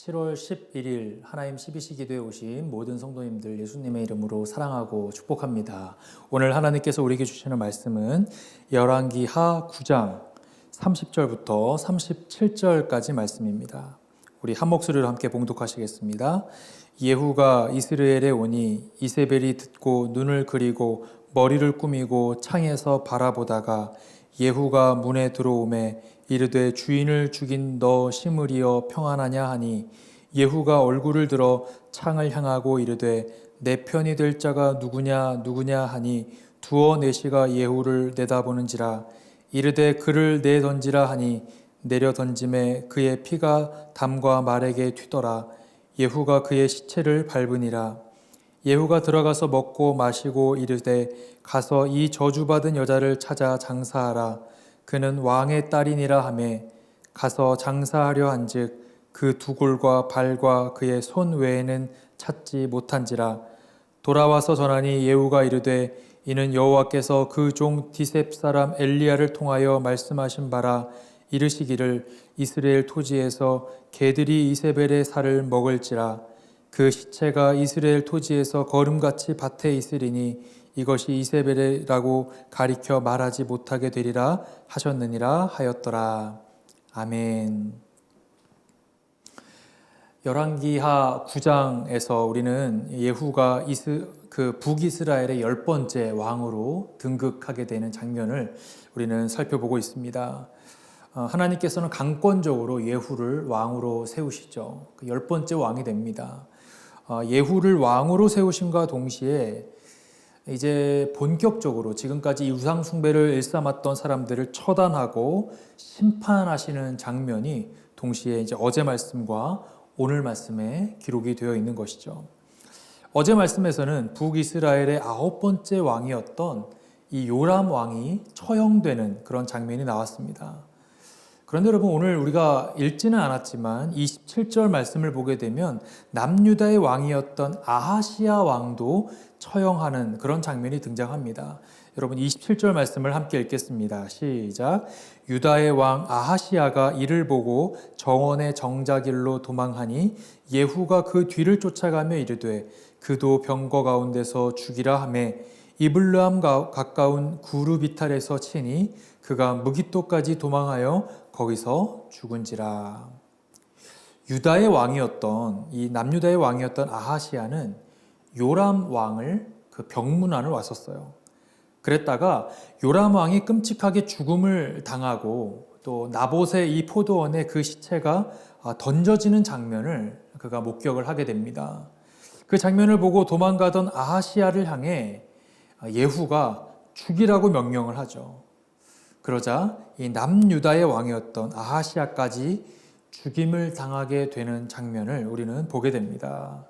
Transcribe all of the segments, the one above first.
7월 11일 하나님 12시 기도에 오신 모든 성도님들 예수님의 이름으로 사랑하고 축복합니다. 오늘 하나님께서 우리에게 주시는 말씀은 열왕기하 9장 30절부터 37절까지 말씀입니다. 우리 한 목소리로 함께 봉독하시겠습니다. 예후가 이스라엘에 오니 이세벨이 듣고 눈을 그리고 머리를 꾸미고 창에서 바라보다가 예후가 문에 들어오매 이르되 주인을 죽인 너 시므리여 평안하냐 하니 예후가 얼굴을 들어 창을 향하고 이르되 내 편이 될 자가 누구냐 하니 두어 내시가 예후를 내다보는지라 이르되 그를 내던지라 하니 내려 던짐에 그의 피가 담과 말에게 튀더라. 예후가 그의 시체를 밟으니라. 예후가 들어가서 먹고 마시고 이르되 가서 이 저주받은 여자를 찾아 장사하라. 그는 왕의 딸이니라 하매 가서 장사하려 한즉 그 두 골과 발과 그의 손 외에는 찾지 못한지라. 돌아와서 전하니 예후가 이르되 이는 여호와께서 그 종 디셉 사람 엘리야를 통하여 말씀하신 바라. 이르시기를 이스라엘 토지에서 개들이 이세벨의 살을 먹을지라. 그 시체가 이스라엘 토지에서 거름같이 밭에 있으리니 이것이 이세벨이라고 가리켜 말하지 못하게 되리라 하셨느니라 하였더라. 아멘. 열왕기하 9장에서 우리는 예후가 북이스라엘의 10번째 왕으로 등극하게 되는 장면을 우리는 살펴보고 있습니다. 하나님께서는 강권적으로 예후를 왕으로 세우시죠. 그 10번째 왕이 됩니다. 예후를 왕으로 세우심과 동시에 이제 본격적으로 지금까지 우상 숭배를 일삼았던 사람들을 처단하고 심판하시는 장면이 동시에 이제 어제 말씀과 오늘 말씀에 기록이 되어 있는 것이죠. 어제 말씀에서는 북이스라엘의 9번째 왕이었던 이 요람 왕이 처형되는 그런 장면이 나왔습니다. 그런데 여러분 오늘 우리가 읽지는 않았지만 27절 말씀을 보게 되면 남유다의 왕이었던 아하시야 왕도 처형하는 그런 장면이 등장합니다. 여러분 27절 말씀을 함께 읽겠습니다. 시작. 유다의 왕 아하시야가 이를 보고 정원의 정자길로 도망하니 예후가 그 뒤를 쫓아가며 이르되 그도 병거 가운데서 죽이라 하매 이블르함 가까운 구르비탈에서 치니 그가 무깃도까지 도망하여 거기서 죽은지라. 유다의 왕이었던 이 남유다의 왕이었던 아하시야는 요람 왕을 그 병문안을 왔었어요. 그랬다가 요람 왕이 끔찍하게 죽음을 당하고 또 나봇의 이 포도원에 그 시체가 던져지는 장면을 그가 목격을 하게 됩니다. 그 장면을 보고 도망가던 아하시야를 향해 예후가 죽이라고 명령을 하죠. 그러자 이 남유다의 왕이었던 아하시야까지 죽임을 당하게 되는 장면을 우리는 보게 됩니다.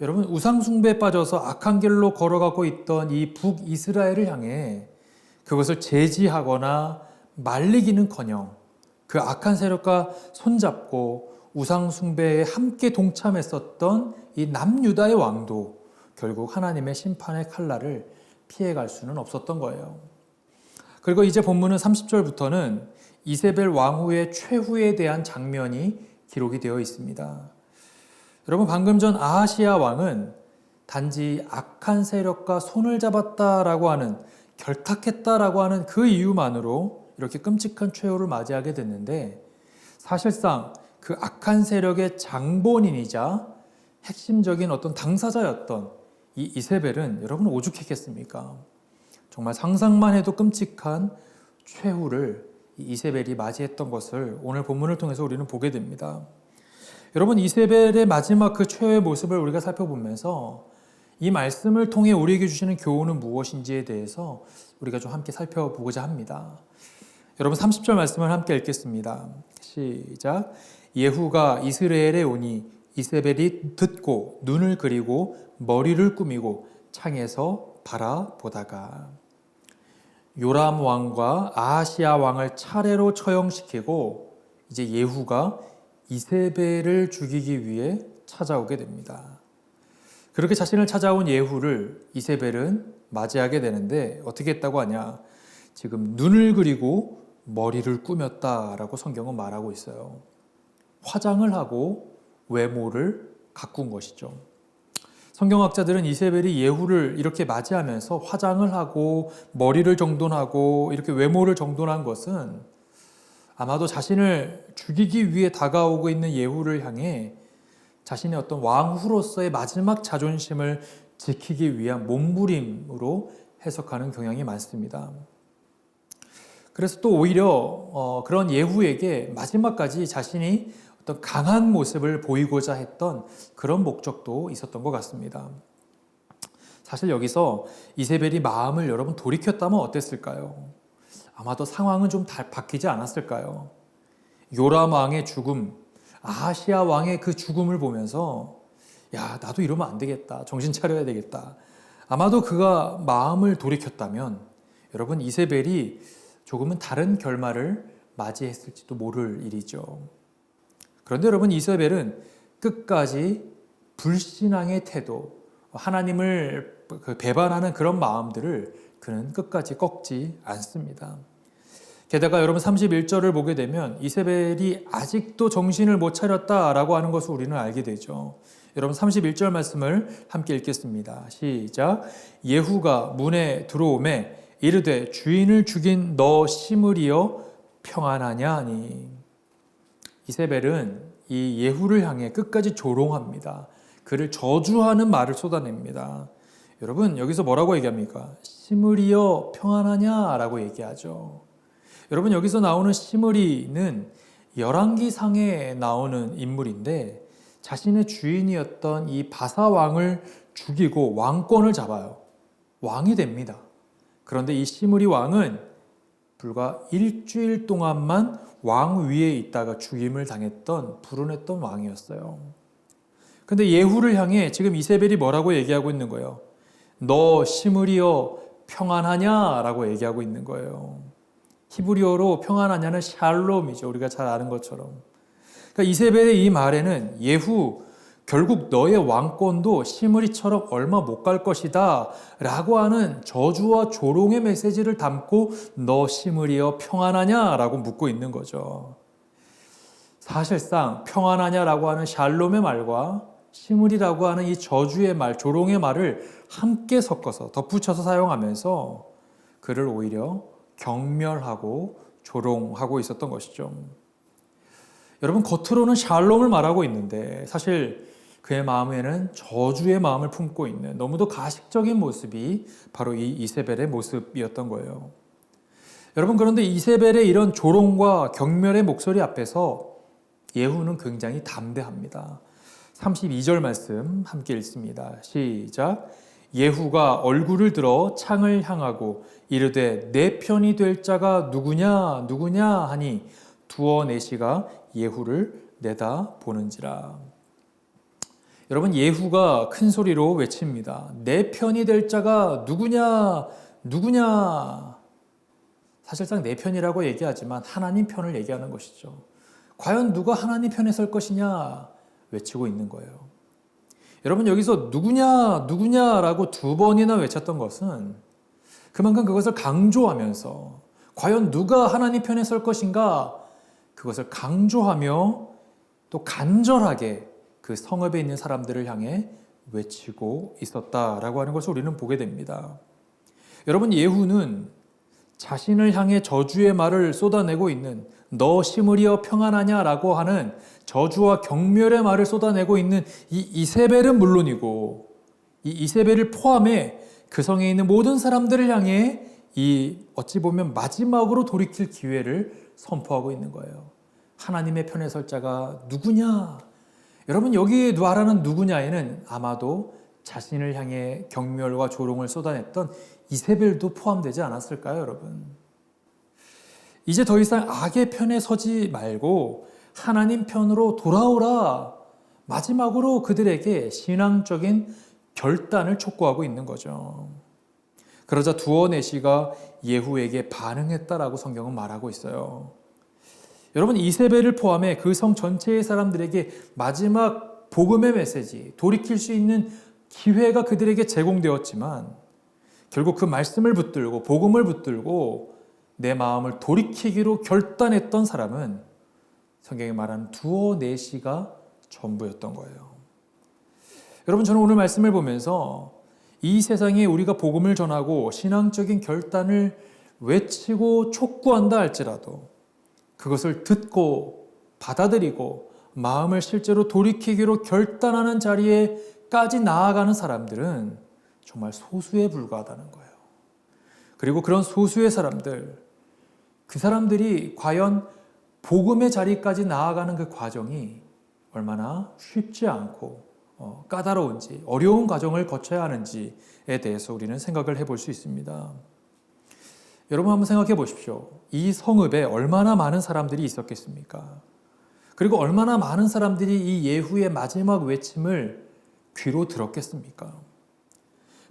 여러분 우상숭배에 빠져서 악한 길로 걸어가고 있던 이 북이스라엘을 향해 그것을 제지하거나 말리기는커녕 그 악한 세력과 손잡고 우상숭배에 함께 동참했었던 이 남유다의 왕도 결국 하나님의 심판의 칼날을 피해갈 수는 없었던 거예요. 그리고 이제 본문은 30절부터는 이세벨 왕후의 최후에 대한 장면이 기록이 되어 있습니다. 여러분 방금 전 아하시야 왕은 단지 악한 세력과 손을 잡았다라고 하는 결탁했다라고 하는 그 이유만으로 이렇게 끔찍한 최후를 맞이하게 됐는데 사실상 그 악한 세력의 장본인이자 핵심적인 어떤 당사자였던 이 이세벨은 여러분 오죽했겠습니까? 정말 상상만 해도 끔찍한 최후를 이세벨이 맞이했던 것을 오늘 본문을 통해서 우리는 보게 됩니다. 여러분 이세벨의 마지막 그 최후의 모습을 우리가 살펴보면서 이 말씀을 통해 우리에게 주시는 교훈은 무엇인지에 대해서 우리가 좀 함께 살펴보고자 합니다. 여러분 30절 말씀을 함께 읽겠습니다. 시작. 예후가 이스라엘에 오니 이세벨이 듣고 눈을 그리고 머리를 꾸미고 창에서 바라보다가 요람 왕과 아하시야 왕을 차례로 처형시키고 이제 예후가 이세벨을 죽이기 위해 찾아오게 됩니다. 그렇게 자신을 찾아온 예후를 이세벨은 맞이하게 되는데 어떻게 했다고 하냐? 지금 눈을 그리고 머리를 꾸몄다라고 성경은 말하고 있어요. 화장을 하고 외모를 가꾼 것이죠. 성경학자들은 이세벨이 예후를 이렇게 맞이하면서 화장을 하고 머리를 정돈하고 이렇게 외모를 정돈한 것은 아마도 자신을 죽이기 위해 다가오고 있는 예후를 향해 자신의 어떤 왕후로서의 마지막 자존심을 지키기 위한 몸부림으로 해석하는 경향이 많습니다. 그래서 또 오히려 그런 예후에게 마지막까지 자신이 어떤 강한 모습을 보이고자 했던 그런 목적도 있었던 것 같습니다. 사실 여기서 이세벨이 마음을 여러분 돌이켰다면 어땠을까요? 아마도 상황은 좀 바뀌지 않았을까요? 요람 왕의 죽음, 아하시아 왕의 그 죽음을 보면서 야, 나도 이러면 안 되겠다. 정신 차려야 되겠다. 아마도 그가 마음을 돌이켰다면 여러분 이세벨이 조금은 다른 결말을 맞이했을지도 모를 일이죠. 그런데 여러분 이세벨은 끝까지 불신앙의 태도, 하나님을 배반하는 그런 마음들을 그는 끝까지 꺾지 않습니다. 게다가 여러분 31절을 보게 되면 이세벨이 아직도 정신을 못 차렸다라고 하는 것을 우리는 알게 되죠. 여러분 31절 말씀을 함께 읽겠습니다. 시작. 예후가 문에 들어오매 이르되 주인을 죽인 너 시므리여 평안하냐 하니. 이세벨은 이 예후를 향해 끝까지 조롱합니다. 그를 저주하는 말을 쏟아냅니다. 여러분 여기서 뭐라고 얘기합니까? 시므리여 평안하냐라고 얘기하죠. 여러분 여기서 나오는 시므리는 열왕기상에 나오는 인물인데 자신의 주인이었던 이 바사 왕을 죽이고 왕권을 잡아요. 왕이 됩니다. 그런데 이 시므리 왕은 불과 일주일 동안만 왕 위에 있다가 죽임을 당했던 불운했던 왕이었어요. 근데 예후를 향해 지금 이세벨이 뭐라고 얘기하고 있는 거예요? 너 시므리여 평안하냐라고 얘기하고 있는 거예요. 히브리어로 평안하냐는 샬롬이죠. 우리가 잘 아는 것처럼. 그러니까 이세벨의 이 말에는 예후 결국 너의 왕권도 시므리처럼 얼마 못 갈 것이다 라고 하는 저주와 조롱의 메시지를 담고 너 시므리여 평안하냐라고 묻고 있는 거죠. 사실상 평안하냐라고 하는 샬롬의 말과 시므리라고 하는 이 저주의 말, 조롱의 말을 함께 섞어서 덧붙여서 사용하면서 그를 오히려 경멸하고 조롱하고 있었던 것이죠. 여러분 겉으로는 샬롬을 말하고 있는데 사실 그의 마음에는 저주의 마음을 품고 있는 너무도 가식적인 모습이 바로 이 이세벨의 모습이었던 거예요. 여러분 그런데 이세벨의 이런 조롱과 경멸의 목소리 앞에서 예후는 굉장히 담대합니다. 32절 말씀 함께 읽습니다. 시작. 예후가 얼굴을 들어 창을 향하고 이르되 내 편이 될 자가 누구냐 누구냐 하니 두어 넷이가 예후를 내다보는지라. 여러분 예후가 큰 소리로 외칩니다. 내 편이 될 자가 누구냐 누구냐. 사실상 내 편이라고 얘기하지만 하나님 편을 얘기하는 것이죠. 과연 누가 하나님 편에 설 것이냐 외치고 있는 거예요. 여러분 여기서 누구냐 누구냐라고 두 번이나 외쳤던 것은 그만큼 그것을 강조하면서 과연 누가 하나님 편에 설 것인가 그것을 강조하며 또 간절하게 그 성읍에 있는 사람들을 향해 외치고 있었다라고 하는 것을 우리는 보게 됩니다. 여러분 예후는 자신을 향해 저주의 말을 쏟아내고 있는 너 시므리여 평안하냐라고 하는 저주와 경멸의 말을 쏟아내고 있는 이 이세벨은 물론이고 이 이세벨을 포함해 그 성에 있는 모든 사람들을 향해 이 어찌 보면 마지막으로 돌이킬 기회를 선포하고 있는 거예요. 하나님의 편에 설 자가 누구냐? 여러분 여기 말하는 누구냐에는 아마도 자신을 향해 경멸과 조롱을 쏟아냈던 이세벨도 포함되지 않았을까요, 여러분? 이제 더 이상 악의 편에 서지 말고 하나님 편으로 돌아오라. 마지막으로 그들에게 신앙적인 결단을 촉구하고 있는 거죠. 그러자 두어 넷이가 예후에게 반응했다라고 성경은 말하고 있어요. 여러분 이세벨을 포함해 그 성 전체의 사람들에게 마지막 복음의 메시지, 돌이킬 수 있는 기회가 그들에게 제공되었지만 결국 그 말씀을 붙들고 복음을 붙들고 내 마음을 돌이키기로 결단했던 사람은 성경이 말하는 두어 넷이가 전부였던 거예요. 여러분, 저는 오늘 말씀을 보면서 이 세상에 우리가 복음을 전하고 신앙적인 결단을 외치고 촉구한다 할지라도 그것을 듣고 받아들이고 마음을 실제로 돌이키기로 결단하는 자리에까지 나아가는 사람들은 정말 소수에 불과하다는 거예요. 그리고 그런 소수의 사람들, 그 사람들이 과연 복음의 자리까지 나아가는 그 과정이 얼마나 쉽지 않고 까다로운지, 어려운 과정을 거쳐야 하는지에 대해서 우리는 생각을 해볼 수 있습니다. 여러분, 한번 생각해 보십시오. 이 성읍에 얼마나 많은 사람들이 있었겠습니까? 그리고 얼마나 많은 사람들이 이 예후의 마지막 외침을 귀로 들었겠습니까?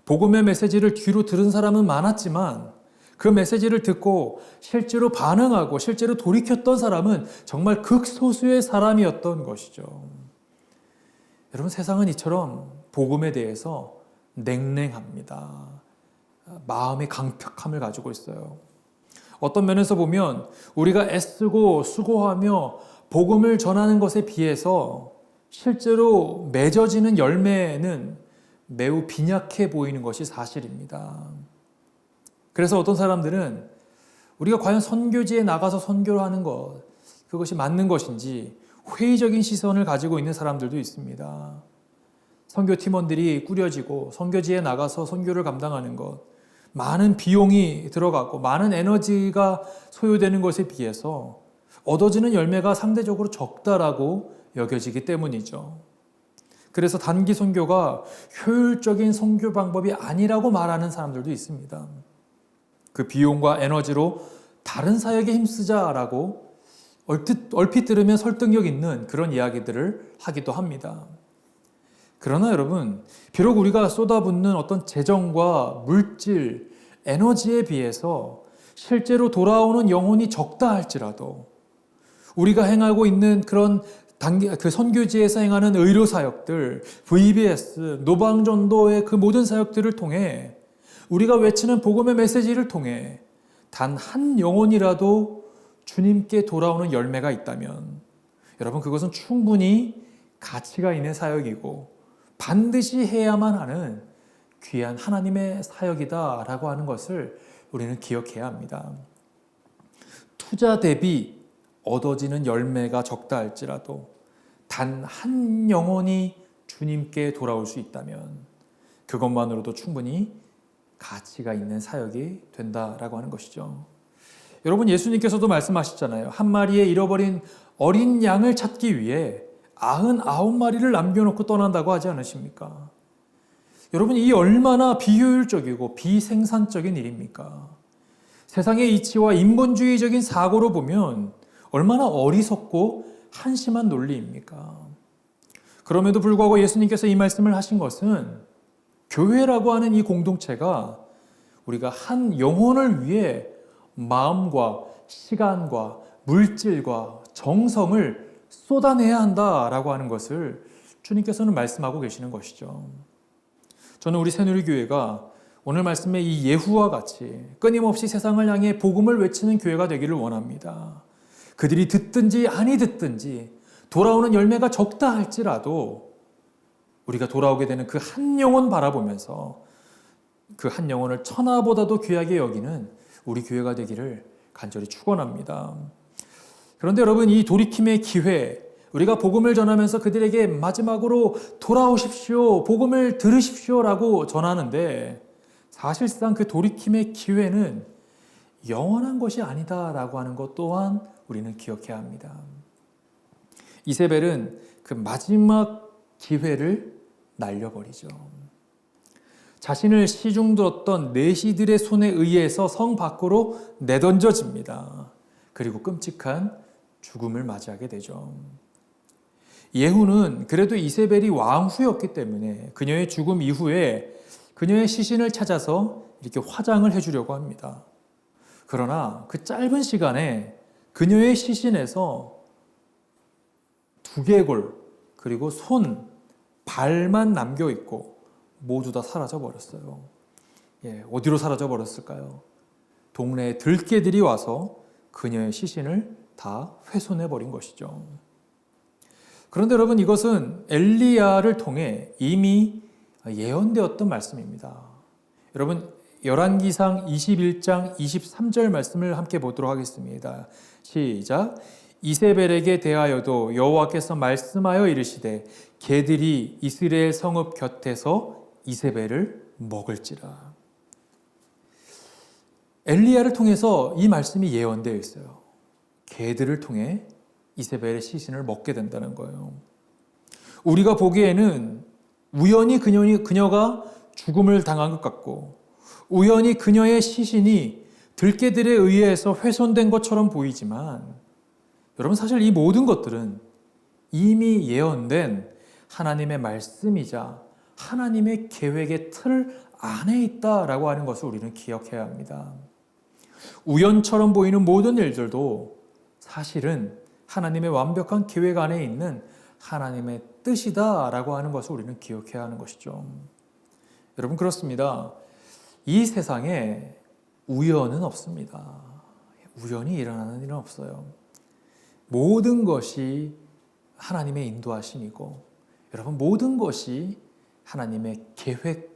복음의 메시지를 귀로 들은 사람은 많았지만 그 메시지를 듣고 실제로 반응하고 실제로 돌이켰던 사람은 정말 극소수의 사람이었던 것이죠. 여러분, 세상은 이처럼 복음에 대해서 냉랭합니다. 마음의 강팍함을 가지고 있어요. 어떤 면에서 보면 우리가 애쓰고 수고하며 복음을 전하는 것에 비해서 실제로 맺어지는 열매는 매우 빈약해 보이는 것이 사실입니다. 그래서 어떤 사람들은 우리가 과연 선교지에 나가서 선교를 하는 것, 그것이 맞는 것인지 회의적인 시선을 가지고 있는 사람들도 있습니다. 선교 팀원들이 꾸려지고 선교지에 나가서 선교를 감당하는 것, 많은 비용이 들어가고 많은 에너지가 소요되는 것에 비해서 얻어지는 열매가 상대적으로 적다라고 여겨지기 때문이죠. 그래서 단기 선교가 효율적인 선교 방법이 아니라고 말하는 사람들도 있습니다. 그 비용과 에너지로 다른 사역에 힘쓰자라고 얼핏 들으면 설득력 있는 그런 이야기들을 하기도 합니다. 그러나 여러분, 비록 우리가 쏟아붓는 어떤 재정과 물질, 에너지에 비해서 실제로 돌아오는 영혼이 적다 할지라도 우리가 행하고 있는 그런 그 선교지에서 행하는 의료 사역들, VBS, 노방전도의 그 모든 사역들을 통해 우리가 외치는 복음의 메시지를 통해 단 한 영혼이라도 주님께 돌아오는 열매가 있다면 여러분, 그것은 충분히 가치가 있는 사역이고 반드시 해야만 하는 귀한 하나님의 사역이다라고 하는 것을 우리는 기억해야 합니다. 투자 대비 얻어지는 열매가 적다 할지라도 단 한 영혼이 주님께 돌아올 수 있다면 그것만으로도 충분히 가치가 있는 사역이 된다라고 하는 것이죠. 여러분, 예수님께서도 말씀하셨잖아요. 한 마리의 잃어버린 어린 양을 찾기 위해 99마리를 남겨놓고 떠난다고 하지 않으십니까? 여러분, 이 얼마나 비효율적이고 비생산적인 일입니까? 세상의 이치와 인본주의적인 사고로 보면 얼마나 어리석고 한심한 논리입니까? 그럼에도 불구하고 예수님께서 이 말씀을 하신 것은 교회라고 하는 이 공동체가 우리가 한 영혼을 위해 마음과 시간과 물질과 정성을 쏟아내야 한다라고 하는 것을 주님께서는 말씀하고 계시는 것이죠. 저는 우리 새누리교회가 오늘 말씀의 이 예후와 같이 끊임없이 세상을 향해 복음을 외치는 교회가 되기를 원합니다. 그들이 듣든지 아니 듣든지 돌아오는 열매가 적다 할지라도 우리가 돌아오게 되는 그 한 영혼 바라보면서 그 한 영혼을 천하보다도 귀하게 여기는 우리 교회가 되기를 간절히 축원합니다. 그런데 여러분, 이 돌이킴의 기회, 우리가 복음을 전하면서 그들에게 마지막으로 돌아오십시오, 복음을 들으십시오라고 전하는데 사실상 그 돌이킴의 기회는 영원한 것이 아니다라고 하는 것 또한 우리는 기억해야 합니다. 이세벨은 그 마지막 기회를 날려버리죠. 자신을 시중들었던 내시들의 손에 의해서 성 밖으로 내던져집니다. 그리고 끔찍한 죽음을 맞이하게 되죠. 예후는 그래도 이세벨이 왕후였기 때문에 그녀의 죽음 이후에 그녀의 시신을 찾아서 이렇게 화장을 해주려고 합니다. 그러나 그 짧은 시간에 그녀의 시신에서 두개골 그리고 손, 발만 남겨있고 모두 다 사라져 버렸어요. 어디로 사라져 버렸을까요? 동네에 들개들이 와서 그녀의 시신을 다 훼손해 버린 것이죠. 그런데 여러분, 이것은 엘리야를 통해 이미 예언되었던 말씀입니다. 여러분, 열왕기상 21장 23절 말씀을 함께 보도록 하겠습니다. 시작. 이세벨에게 대하여도 여호와께서 말씀하여 이르시되 개들이 이스라엘 성읍 곁에서 이세벨을 먹을지라. 엘리야를 통해서 이 말씀이 예언되어 있어요. 개들을 통해 이세벨의 시신을 먹게 된다는 거예요. 우리가 보기에는 우연히 그녀가 죽음을 당한 것 같고, 우연히 그녀의 시신이 들개들에 의해서 훼손된 것처럼 보이지만, 여러분, 사실 이 모든 것들은 이미 예언된 하나님의 말씀이자 하나님의 계획의 틀 안에 있다라고 하는 것을 우리는 기억해야 합니다. 우연처럼 보이는 모든 일들도 사실은 하나님의 완벽한 계획 안에 있는 하나님의 뜻이다라고 하는 것을 우리는 기억해야 하는 것이죠. 여러분, 그렇습니다. 이 세상에 우연은 없습니다. 우연히 일어나는 일은 없어요. 모든 것이 하나님의 인도하심이고, 여러분, 모든 것이 하나님의 계획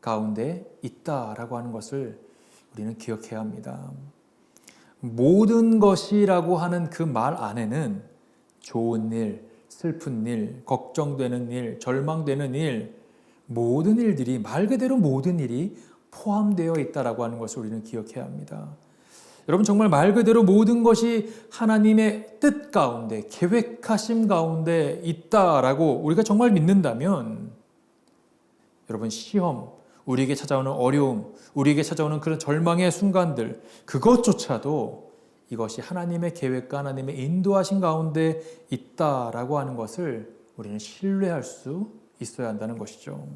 가운데 있다라고 하는 것을 우리는 기억해야 합니다. 모든 것이라고 하는 그 말 안에는 좋은 일, 슬픈 일, 걱정되는 일, 절망되는 일, 모든 일들이, 말 그대로 모든 일이 포함되어 있다라고 하는 것을 우리는 기억해야 합니다. 여러분, 정말 말 그대로 모든 것이 하나님의 뜻 가운데, 계획하심 가운데 있다라고 우리가 정말 믿는다면, 여러분, 시험, 우리에게 찾아오는 어려움, 우리에게 찾아오는 그런 절망의 순간들, 그것조차도 이것이 하나님의 계획과 하나님의 인도하신 가운데 있다라고 하는 것을 우리는 신뢰할 수 있어야 한다는 것이죠.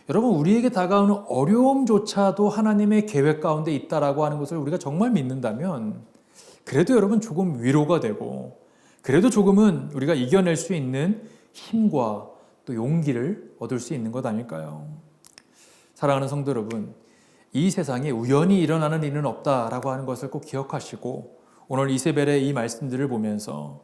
여러분, 우리에게 다가오는 어려움조차도 하나님의 계획 가운데 있다라고 하는 것을 우리가 정말 믿는다면, 그래도 여러분 조금 위로가 되고, 그래도 조금은 우리가 이겨낼 수 있는 힘과 또 용기를 얻을 수 있는 것 아닐까요? 사랑하는 성도 여러분, 이 세상에 우연히 일어나는 일은 없다라고 하는 것을 꼭 기억하시고, 오늘 이세벨의 이 말씀들을 보면서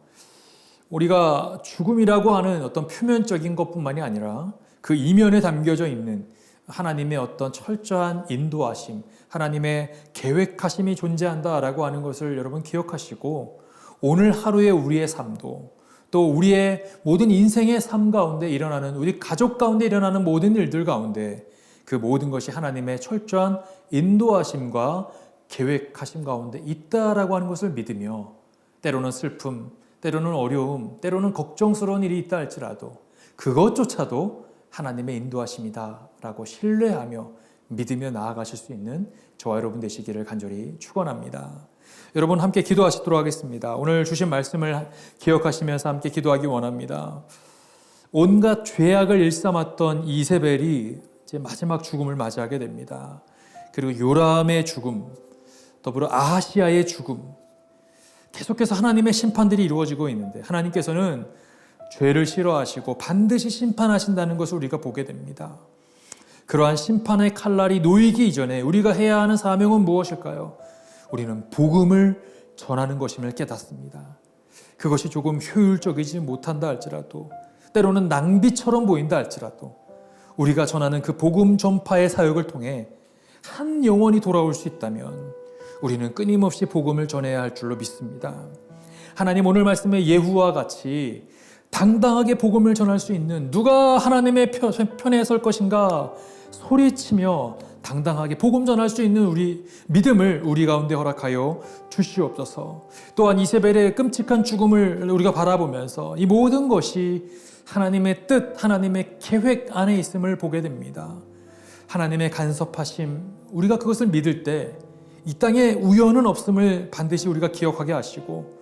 우리가 죽음이라고 하는 어떤 표면적인 것뿐만이 아니라 그 이면에 담겨져 있는 하나님의 어떤 철저한 인도하심, 하나님의 계획하심이 존재한다라고 하는 것을 여러분 기억하시고, 오늘 하루의 우리의 삶도, 또 우리의 모든 인생의 삶 가운데 일어나는, 우리 가족 가운데 일어나는 모든 일들 가운데 그 모든 것이 하나님의 철저한 인도하심과 계획하심 가운데 있다라고 하는 것을 믿으며, 때로는 슬픔, 때로는 어려움, 때로는 걱정스러운 일이 있다 할지라도 그것조차도 하나님의 인도하심이다라고 신뢰하며 믿으며 나아가실 수 있는 저와 여러분 되시기를 간절히 축원합니다. 여러분, 함께 기도하시도록 하겠습니다. 오늘 주신 말씀을 기억하시면서 함께 기도하기 원합니다. 온갖 죄악을 일삼았던 이세벨이 이제 마지막 죽음을 맞이하게 됩니다. 그리고 요람의 죽음, 더불어 아하시아의 죽음, 계속해서 하나님의 심판들이 이루어지고 있는데, 하나님께서는 죄를 싫어하시고 반드시 심판하신다는 것을 우리가 보게 됩니다. 그러한 심판의 칼날이 놓이기 이전에 우리가 해야 하는 사명은 무엇일까요? 우리는 복음을 전하는 것임을 깨닫습니다. 그것이 조금 효율적이지 못한다 할지라도, 때로는 낭비처럼 보인다 할지라도, 우리가 전하는 그 복음 전파의 사역을 통해 한 영혼이 돌아올 수 있다면 우리는 끊임없이 복음을 전해야 할 줄로 믿습니다. 하나님, 오늘 말씀의 예후와 같이 당당하게 복음을 전할 수 있는, 누가 하나님의 편에 설 것인가 소리치며 당당하게 복음 전할 수 있는 우리 믿음을 우리 가운데 허락하여 주시옵소서. 또한 이세벨의 끔찍한 죽음을 우리가 바라보면서 이 모든 것이 하나님의 뜻, 하나님의 계획 안에 있음을 보게 됩니다. 하나님의 간섭하심, 우리가 그것을 믿을 때 이 땅에 우연은 없음을 반드시 우리가 기억하게 하시고,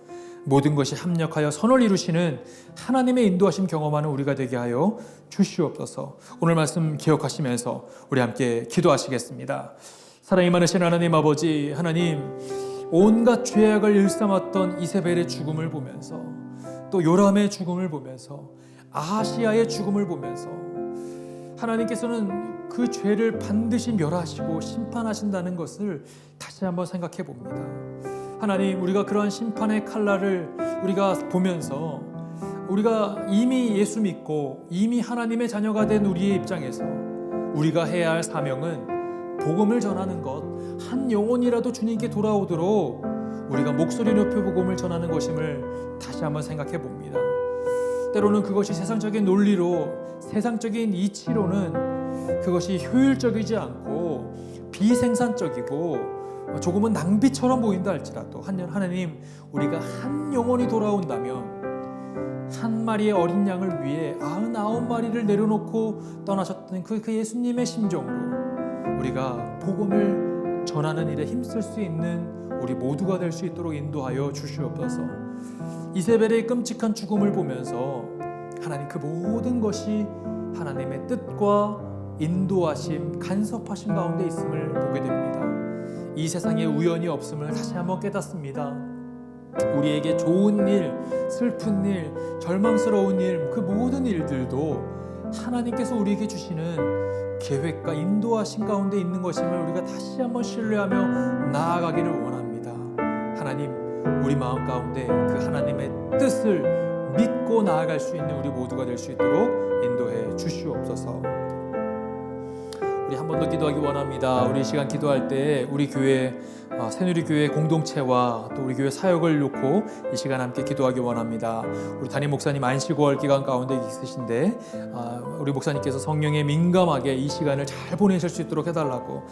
모든 것이 합력하여 선을 이루시는 하나님의 인도하심 경험하는 우리가 되게 하여 주시옵소서. 오늘 말씀 기억하시면서 우리 함께 기도하시겠습니다. 사랑이 많으신 하나님 아버지, 하나님, 온갖 죄악을 일삼았던 이세벨의 죽음을 보면서, 또 요람의 죽음을 보면서, 아하시아의 죽음을 보면서 하나님께서는 그 죄를 반드시 멸하시고 심판하신다는 것을 다시 한번 생각해 봅니다. 하나님, 우리가 그러한 심판의 칼날을 우리가 보면서 우리가 이미 예수 믿고 이미 하나님의 자녀가 된 우리의 입장에서 우리가 해야 할 사명은 복음을 전하는 것, 한 영혼이라도 주님께 돌아오도록 우리가 목소리 높여 복음을 전하는 것임을 다시 한번 생각해 봅니다. 때로는 그것이 세상적인 논리로, 세상적인 이치로는 그것이 효율적이지 않고 비생산적이고 조금은 낭비처럼 보인다 할지라도 하나님, 우리가 한 영혼이 돌아온다면 한 마리의 어린 양을 위해 99마리를 내려놓고 떠나셨던 그 예수님의 심정으로 우리가 복음을 전하는 일에 힘쓸 수 있는 우리 모두가 될 수 있도록 인도하여 주시옵소서. 이세벨의 끔찍한 죽음을 보면서 하나님, 그 모든 것이 하나님의 뜻과 인도하심, 간섭하심 가운데 있음을 보게 됩니다. 이 세상에 우연이 없음을 다시 한번 깨닫습니다. 우리에게 좋은 일, 슬픈 일, 절망스러운 일, 그 모든 일들도 하나님께서 우리에게 주시는 계획과 인도하심 가운데 있는 것임을 우리가 다시 한번 신뢰하며 나아가기를 원합니다. 하나님, 우리 마음 가운데 그 하나님의 뜻을 믿고 나아갈 수 있는 우리 모두가 될 수 있도록 인도해 주시옵소서. 우리 한 번 더 기도하기 원합니다. 우리 이 시간 기도할 때 우리 교회 새누리교회 공동체와 또 우리 교회 사역을 놓고 이 시간 함께 기도하기 원합니다. 우리 담임 목사님 안식월 기간 가운데 있으신데 우리 목사님께서 성령에 민감하게 이 시간을 잘 보내실 수 있도록 해달라고,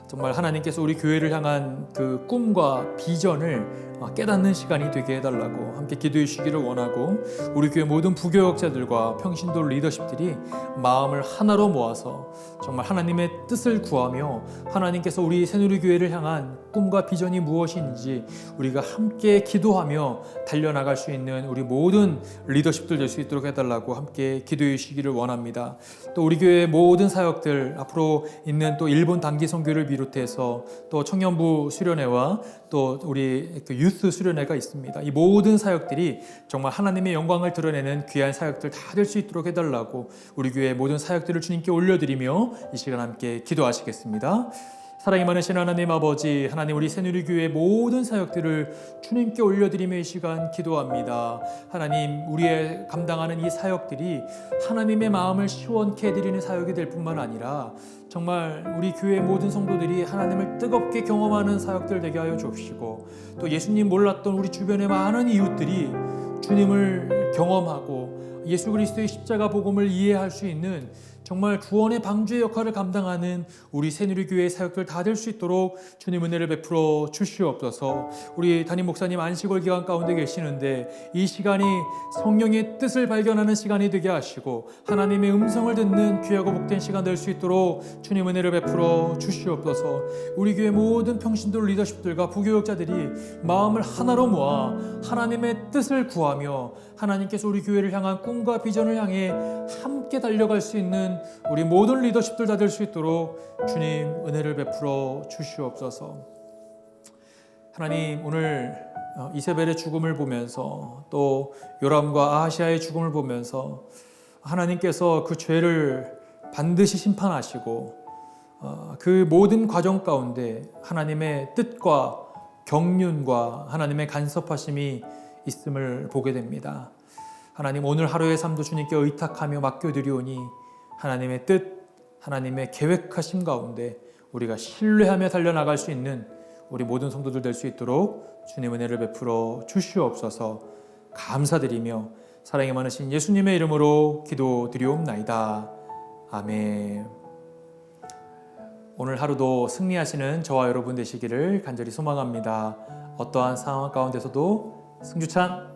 정말 하나님께서 우리 교회를 향한 그 꿈과 비전을 깨닫는 시간이 되게 해달라고 함께 기도해 주시기를 원하고, 우리 교회 모든 부교역자들과 평신도 리더십들이 마음을 하나로 모아서 정말 하나님의 뜻을 구하며 하나님께서 우리 새누리교회를 향한 꿈과 비전이 무엇인지 우리가 함께 기도하며 달려나갈 수 있는 우리 모든 리더십들 될 수 있도록 해달라고 함께 기도해 주시기를 원합니다. 또 우리 교회 모든 사역들, 앞으로 있는 또 일본 단기 선교를 비롯해서 또 청년부 수련회와 또 우리 유스 수련회가 있습니다. 이 모든 사역들이 정말 하나님의 영광을 드러내는 귀한 사역들 다 될 수 있도록 해달라고 우리 교회 모든 사역들을 주님께 올려드리며 이 시간 함께 기도하시겠습니다. 사랑이 많으신 하나님 아버지, 하나님, 우리 새누리교회 모든 사역들을 주님께 올려드리며 이 시간 기도합니다. 하나님, 우리의 감당하는 이 사역들이 하나님의 마음을 시원케 해드리는 사역이 될 뿐만 아니라 정말 우리 교회 모든 성도들이 하나님을 뜨겁게 경험하는 사역들 되게 하여 주옵시고, 또 예수님 몰랐던 우리 주변의 많은 이웃들이 주님을 경험하고 예수 그리스도의 십자가 복음을 이해할 수 있는 정말 구원의 방주의 역할을 감당하는 우리 새누리교회 사역들 다 될 수 있도록 주님 은혜를 베풀어 주시옵소서. 우리 담임 목사님 안식월 기간 가운데 계시는데 이 시간이 성령의 뜻을 발견하는 시간이 되게 하시고 하나님의 음성을 듣는 귀하고 복된 시간 될 수 있도록 주님 은혜를 베풀어 주시옵소서. 우리 교회 모든 평신도 리더십들과 부교역자들이 마음을 하나로 모아 하나님의 뜻을 구하며 하나님께서 우리 교회를 향한 꿈과 비전을 향해 함께 달려갈 수 있는 우리 모든 리더십들 다 될 수 있도록 주님 은혜를 베풀어 주시옵소서. 하나님, 오늘 이세벨의 죽음을 보면서 또 요람과 아하시아의 죽음을 보면서 하나님께서 그 죄를 반드시 심판하시고 그 모든 과정 가운데 하나님의 뜻과 경륜과 하나님의 간섭하심이 있음을 보게 됩니다. 하나님, 오늘 하루의 삶도 주님께 의탁하며 맡겨드리오니 하나님의 뜻, 하나님의 계획하심 가운데 우리가 신뢰하며 달려나갈 수 있는 우리 모든 성도들 될 수 있도록 주님 은혜를 베풀어 주시옵소서. 감사드리며 사랑이 많으신 예수님의 이름으로 기도드리옵나이다. 아멘. 오늘 하루도 승리하시는 저와 여러분 되시기를 간절히 소망합니다. 어떠한 상황 가운데서도 승주찬